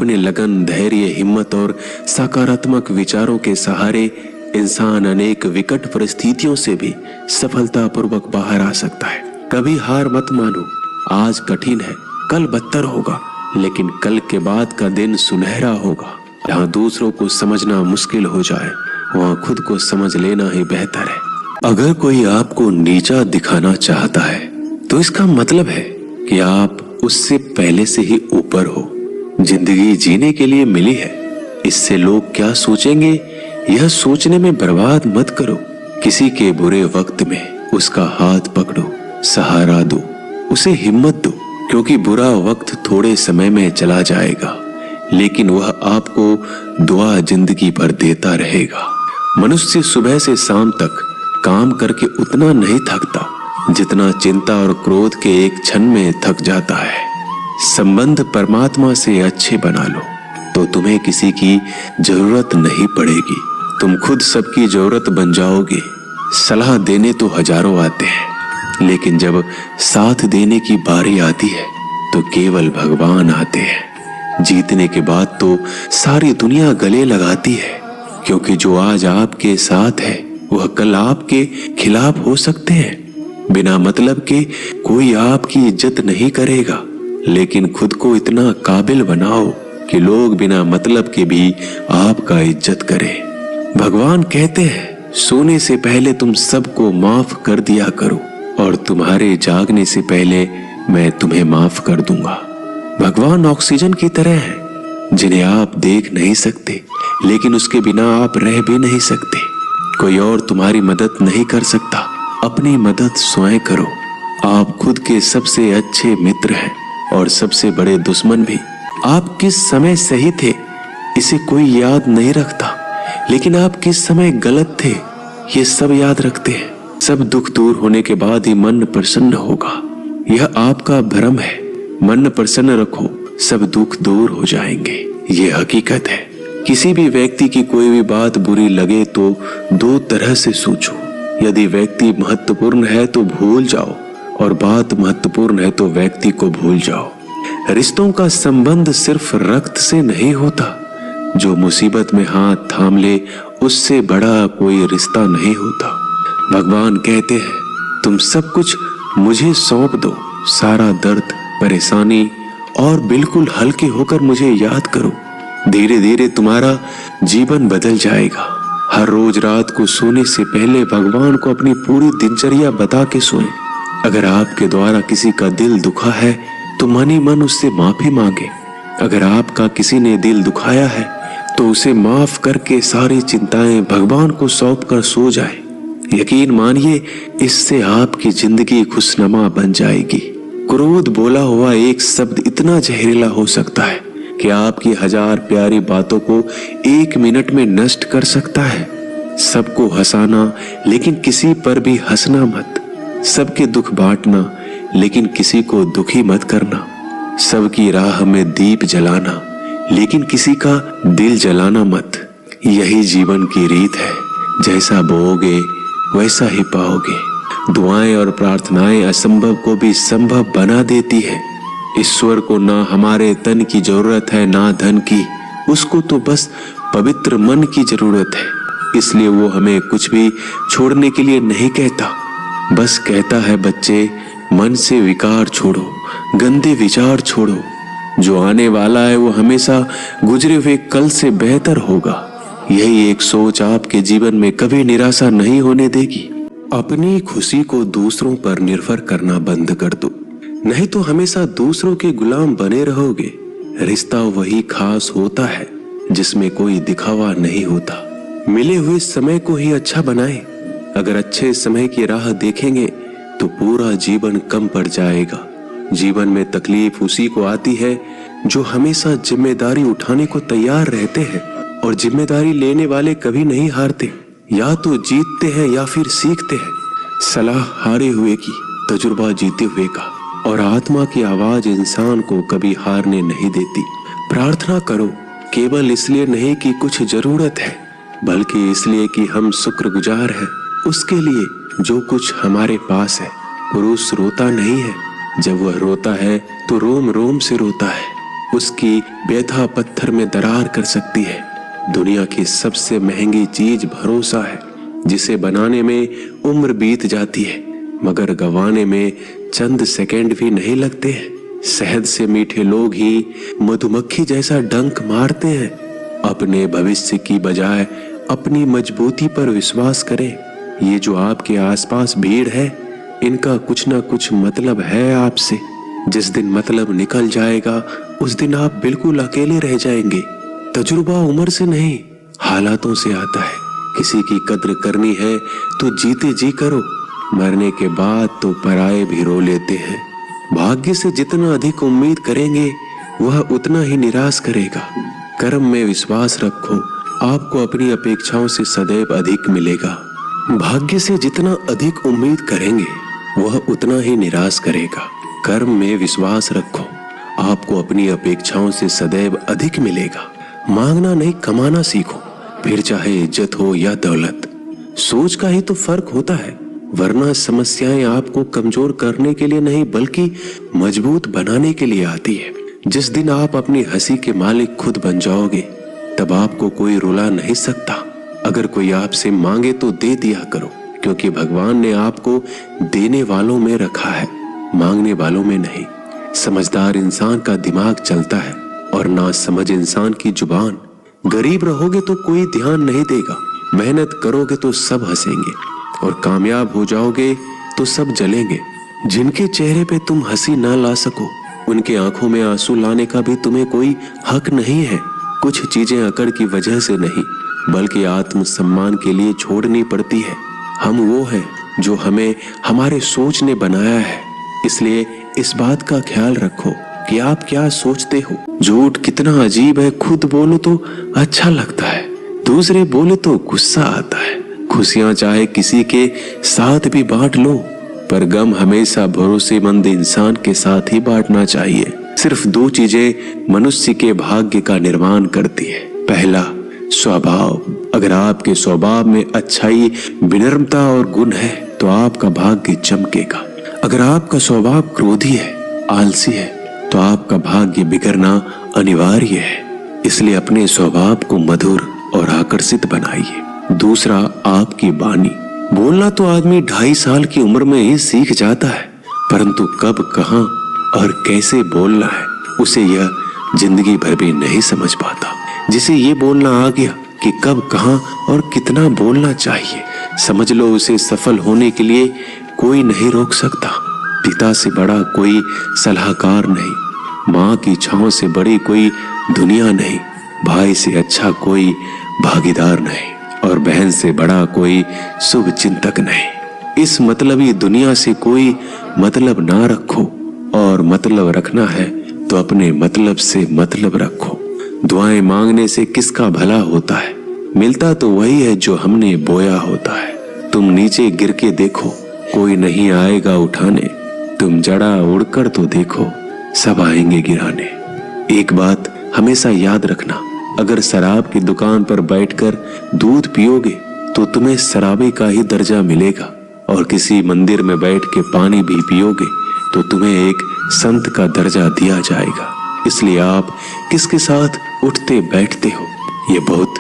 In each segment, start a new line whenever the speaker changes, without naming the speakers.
अपने लगन, धैर्य, हिम्मत और सकारात्मक विचारों के सहारे इंसान अनेक विकट परिस्थितियों से भी सफलतापूर्वक बाहर आ सकता है। कभी हार मत मानो। आज कठिन है, कल बदतर होगा, लेकिन कल के बाद का दिन सुनहरा होगा। जहाँ दूसरों को समझना मुश्किल हो जाए, वहाँ खुद को समझ लेना ही बेहतर है। अगर कोई आपको नीचा दिखाना चाहता है तो इसका मतलब है कि आप उससे पहले से ही ऊपर हो। जिंदगी जीने के लिए मिली है, इससे लोग क्या सोचेंगे यह सोचने में बर्बाद मत करो। किसी के बुरे वक्त में उसका हाथ पकड़ो, सहारा दो, उसे हिम्मत दो, क्योंकि बुरा वक्त थोड़े समय में चला जाएगा, लेकिन वह आपको दुआ जिंदगी भर देता रहेगा। मनुष्य सुबह से शाम तक काम करके उतना नहीं थकता जितना चिंता और क्रोध के एक क्षण में थक जाता है। संबंध परमात्मा से अच्छे बना लो तो तुम्हें किसी की जरूरत नहीं पड़ेगी, तुम खुद सबकी जरूरत बन जाओगे। सलाह देने तो हजारों आते हैं, लेकिन जब साथ देने की बारी आती है तो केवल भगवान आते हैं। जीतने के बाद तो सारी दुनिया गले लगाती है, क्योंकि जो आज आपके साथ है वह कल आपके खिलाफ हो सकते हैं। बिना मतलब के कोई आपकी इज्जत नहीं करेगा, लेकिन खुद को इतना काबिल बनाओ कि लोग बिना मतलब के भी आपका इज्जत करें। भगवान कहते हैं, सोने से पहले तुम सबको माफ कर दिया करो और तुम्हारे जागने से पहले मैं तुम्हें माफ कर दूंगा। भगवान ऑक्सीजन की तरह है जिन्हें आप देख नहीं सकते, लेकिन उसके बिना आप रह भी नहीं सकते। कोई और तुम्हारी मदद नहीं कर सकता, अपनी मदद स्वयं करो। आप खुद के सबसे अच्छे मित्र हैं और सबसे बड़े दुश्मन भी। आप किस समय सही थे इसे कोई याद नहीं रखता, लेकिन आप किस समय गलत थे ये सब याद रखते हैं। सब दुख दूर होने के बाद ही मन प्रसन्न होगा, यह आपका भ्रम है। मन प्रसन्न रखो, सब दुख दूर हो जाएंगे, ये हकीकत है। किसी भी व्यक्ति की कोई भी बात बुरी लगे तो दो तरह से सोचो। यदि व्यक्ति महत्वपूर्ण है तो भूल जाओ, और बात महत्वपूर्ण है तो व्यक्ति को भूल जाओ। रिश्तों का संबंध सिर्फ रक्त से नहीं होता। जो मुसीबत में हाथ थाम ले उससे बड़ा कोई रिश्ता नहीं होता। भगवान कहते हैं, तुम सब कुछ मुझे सौंप दो, सारा दर्द, परेशानी, और बिल्कुल हल्के होकर मुझे याद करो। धीरे धीरे तुम्हारा जीवन बदल जाएगा। हर रोज रात को सोने से पहले भगवान को अपनी पूरी दिनचर्या बता के सोएं। अगर आपके द्वारा किसी का दिल दुखा है तो मन ही मन उससे माफी मांगे। अगर आपका किसी ने दिल दुखाया है तो उसे माफ करके सारी चिंताएं भगवान को सौंप कर सो जाए। यकीन मानिए, इससे आपकी जिंदगी खुशनुमा बन जाएगी। क्रोध बोला हुआ एक शब्द इतना जहरीला हो सकता है कि आपकी हजार प्यारी बातों को एक मिनट में नष्ट कर सकता है। सबको हंसाना, लेकिन किसी पर भी हंसना मत। सबके दुख बांटना, लेकिन किसी को दुखी मत करना। सबकी राह में दीप जलाना, लेकिन किसी का दिल जलाना मत। यही जीवन की रीत है, जैसा बोओगे वैसा ही पाओगे। दुआएं और प्रार्थनाएं असंभव को भी संभव बना देती है। ईश्वर को ना हमारे तन की जरूरत है ना धन की, उसको तो बस पवित्र मन की जरूरत है। इसलिए वो हमें कुछ भी छोड़ने के लिए नहीं कहता, बस कहता है, बच्चे मन से विकार छोड़ो, गंदे विचार छोड़ो। जो आने वाला है वो हमेशा गुजरे हुए कल से बेहतर होगा। यही एक सोच आपके जीवन में कभी निराशा नहीं होने देगी। अपनी खुशी को दूसरों पर निर्भर करना बंद कर दो, नहीं तो हमेशा दूसरों के गुलाम बने रहोगे। रिश्ता वही खास होता है जिसमें कोई दिखावा नहीं होता। मिले हुए समय को ही अच्छा बनाएं। अगर अच्छे समय की राह देखेंगे तो पूरा जीवन कम पड़ जाएगा। जीवन में तकलीफ उसी को आती है जो हमेशा जिम्मेदारी उठाने को तैयार रहते हैं, और जिम्मेदारी लेने वाले कभी नहीं हारते। या तो जीतते हैं या फिर सीखते हैं। सलाह हारे हुए की, तजुर्बा जीते हुए का, और आत्मा की आवाज इंसान को कभी हारने नहीं देती। प्रार्थना करो, केवल इसलिए नहीं कि कुछ जरूरत है, बल्कि इसलिए कि हम शुक्रगुजार हैं उसके लिए जो कुछ हमारे पास है। पुरुष रोता नहीं है, जब वह रोता है तो रोम रोम से रोता है। उसकी व्यथा पत्थर में दरार कर सकती है। दुनिया की सबसे महंगी चीज भरोसा है, जिसे बनाने में उम्र बीत जाती है मगर गंवाने में चंद सेकंड भी नहीं लगते हैं। शहद से मीठे लोग ही मधुमक्खी जैसा डंक मारते हैं। अपने भविष्य की बजाय अपनी मजबूती पर विश्वास करें। ये जो आपके आसपास भीड़ है, इनका कुछ ना कुछ मतलब है आपसे। जिस दिन मतलब निकल जाएगा उस दिन आप बिल्कुल अकेले रह जाएंगे। तजुर्बा उम्र से नहीं, हालातों से आता है। किसी की कद्र करनी है तो जीते जी करो, मरने के बाद तो पराये भी रो लेते हैं। भाग्य से जितना अधिक उम्मीद करेंगे वह उतना ही निराश करेगा। कर्म में विश्वास रखो, आपको अपनी अपेक्षाओं से सदैव अधिक मिलेगा। भाग्य से जितना अधिक उम्मीद करेंगे वह उतना ही निराश करेगा। कर्म में विश्वास रखो, आपको अपनी अपेक्षाओं से सदैव अधिक मिलेगा। मांगना नहीं, कमाना सीखो, फिर चाहे इज्जत हो या दौलत। सोच का ही तो फर्क होता है, वरना समस्याएं आपको कमजोर करने के लिए नहीं बल्कि मजबूत बनाने के लिए आती है। जिस दिन आप अपनी हंसी के मालिक खुद बन जाओगे तब आपको कोई रुला नहीं सकता। अगर कोई आपसे मांगे तो दे दिया करो, क्योंकि भगवान ने आपको देने वालों में रखा है, मांगने वालों में नहीं। समझदार इंसान का दिमाग चलता है और नासमझ इंसान की जुबान। गरीब रहोगे तो कोई ध्यान नहीं देगा, मेहनत करोगे तो सब हंसेंगे और कामयाब हो जाओगे तो सब जलेंगे। जिनके चेहरे पे तुम हंसी ना ला सको उनके आंखों में आंसू लाने का भी तुम्हें कोई हक नहीं है। कुछ चीजें अकड़ की वजह से नहीं बल्कि आत्मसम्मान के लिए छोड़नी पड़ती है। हम वो हैं जो हमें हमारे सोच ने बनाया है, इसलिए इस बात का ख्याल रखो कि आप क्या सोचते हो। झूठ कितना अजीब है, खुद बोलो तो अच्छा लगता है, दूसरे बोले तो गुस्सा आता है। खुशियां चाहे किसी के साथ भी बांट लो, पर गम हमेशा भरोसेमंद इंसान के साथ ही बांटना चाहिए। सिर्फ दो चीजें मनुष्य के भाग्य का निर्माण करती है। पहला, स्वभाव। अगर आपके स्वभाव में अच्छाई, विनम्रता और गुण है तो आपका भाग्य चमकेगा। अगर आपका स्वभाव क्रोधी है, आलसी है, तो आपका भाग्य बिगड़ना अनिवार्य है। इसलिए अपने स्वभाव को मधुर और आकर्षित बनाइए। दूसरा, आपकी वाणी। बोलना तो आदमी 2.5 साल की उम्र में ही सीख जाता है, परंतु कब, कहां और कैसे बोलना है उसे यह जिंदगी भर भी नहीं समझ पाता। जिसे ये बोलना आ गया कि कब, कहां और कितना बोलना चाहिए, समझ लो उसे सफल होने के लिए कोई नहीं रोक सकता। पिता से बड़ा कोई सलाहकार नहीं, माँ की छांव से बड़ी कोई दुनिया नहीं, भाई से अच्छा कोई भागीदार नहीं और बहन से बड़ा कोई शुभ चिंतक नहीं। इस मतलबी दुनिया से कोई मतलब ना रखो, और मतलब रखना है तो अपने मतलब से मतलब रखो। दुआएं मांगने से किसका भला होता है, मिलता तो वही है जो हमने बोया होता है। तुम नीचे गिर के देखो, कोई नहीं आएगा उठाने, तुम जड़ा उड़कर तो देखो, सब आएंगे गिराने। एक बात हमेशा याद रखना, अगर शराब की दुकान पर बैठकर दूध पियोगे तो तुम्हें शराबी का ही दर्जा मिलेगा, और किसी मंदिर में बैठ के पानी भी पियोगे तो तुम्हें एक संत का दर्जा दिया जाएगा। इसलिए आप किसके साथ उठते बैठते हो ये बहुत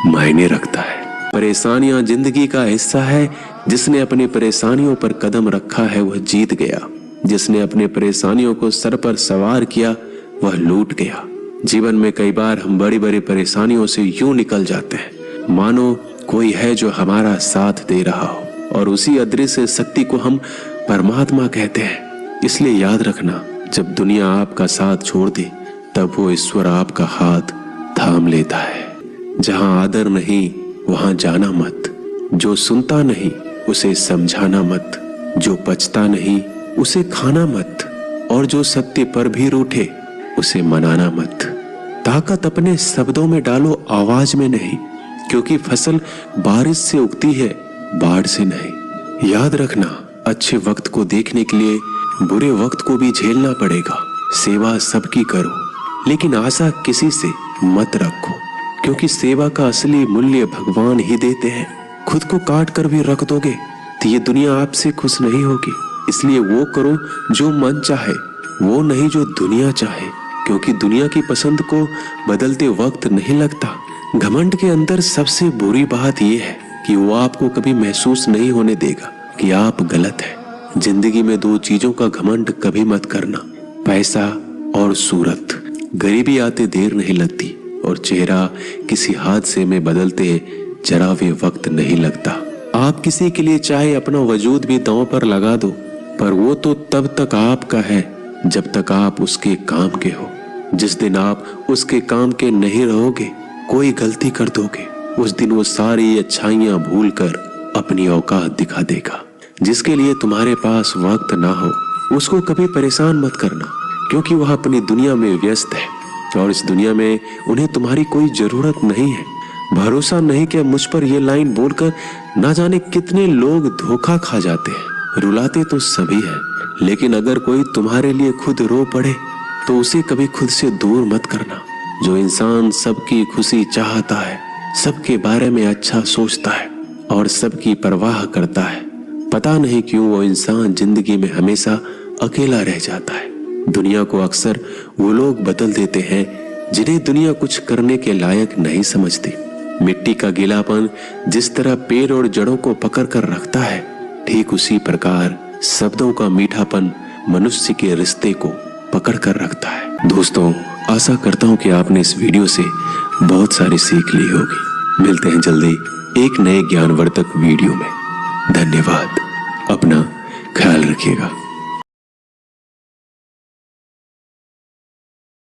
मायने रखता है। परेशानियां जिंदगी का हिस्सा है। जिसने अपनी परेशानियों पर कदम रखा है वह जीत गया, जिसने अपने परेशानियों को सर पर सवार किया वह लूट गया। जीवन में कई बार हम बड़ी बड़ी परेशानियों से यूं निकल जाते हैं मानो कोई है जो हमारा साथ दे रहा हो, और उसी अदृश्य शक्ति को हम परमात्मा कहते हैं। इसलिए याद रखना, जब दुनिया आपका साथ छोड़ दे तब वो ईश्वर आपका हाथ थाम लेता है। जहां आदर नहीं वहां जाना मत, जो सुनता नहीं उसे समझाना मत, जो पचता नहीं उसे खाना मत, और जो सत्य पर भी रूठे उसे मनाना मत। ताकत अपने शब्दों में डालो, आवाज में नहीं, क्योंकि फसल बारिश से उगती है, बाढ़ से नहीं। याद रखना, अच्छे वक्त को देखने के लिए बुरे वक्त को भी झेलना पड़ेगा। सेवा सबकी करो, लेकिन आशा किसी से मत रखो, क्योंकि सेवा का असली मूल्य भगवान ही देते हैं। खुद को काट कर भी रख दोगे तो ये दुनिया आपसे खुश नहीं होगी। इसलिए वो करो जो मन चाहे, वो नहीं जो दुनिया चाहे। क्योंकि दुनिया की पसंद को बदलते वक्त नहीं लगता। घमंड के अंदर सबसे बुरी बात यह है कि वो आपको कभी महसूस नहीं होने देगा कि आप गलत हैं। जिंदगी में दो चीजों का घमंड कभी मत करना, पैसा और सूरत। गरीबी आते देर नहीं लगती और चेहरा किसी हादसे में बदलते जरा भी वक्त नहीं लगता। आप किसी के लिए चाहे अपना वजूद भी दांव पर लगा दो, पर वो तो तब तक आपका है जब तक आप उसके काम के हो। जिस दिन आप उसके काम के नहीं रहोगे, कोई गलती कर दोगे, उस दिन वो सारी अच्छाइयां भूलकर अपनी औकात दिखा देगा। जिसके लिए तुम्हारे पास वक्त ना हो, उसको कभी परेशान मत करना, क्योंकि वह अपनी दुनिया में व्यस्त है और इस दुनिया में उन्हें तुम्हारी कोई जरूरत नहीं है। भरोसा नहीं कि मुझ पर यह लाइन बोलकर ना जाने कितने लोग धोखा खा जाते हैं। रुलाते तो सभी है, लेकिन अगर कोई तुम्हारे लिए खुद रो पड़े तो उसे कभी खुद से दूर मत करना। जो इंसान सबकी खुशी चाहता है, सबके बारे में अच्छा सोचता है और सबकी परवाह करता है, पता नहीं क्यों वो इंसान जिंदगी में हमेशा अकेला रह जाता है। दुनिया को अक्सर वो लोग बदल देते हैं जिन्हें दुनिया कुछ करने के लायक नहीं समझती। मिट्टी का गीलापन जिस तरह पेड़ और जड़ों को पकड़ कर रखता है, ठीक उसी प्रकार शब्दों का मीठापन मनुष्य के रिश्ते को पकड़ कर रखता है। दोस्तों, आशा करता हूं कि आपने इस वीडियो से बहुत सारी सीख ली होगी। मिलते हैं जल्दी एक नए ज्ञानवर्धक वीडियो में। धन्यवाद। अपना ख्याल रखिएगा।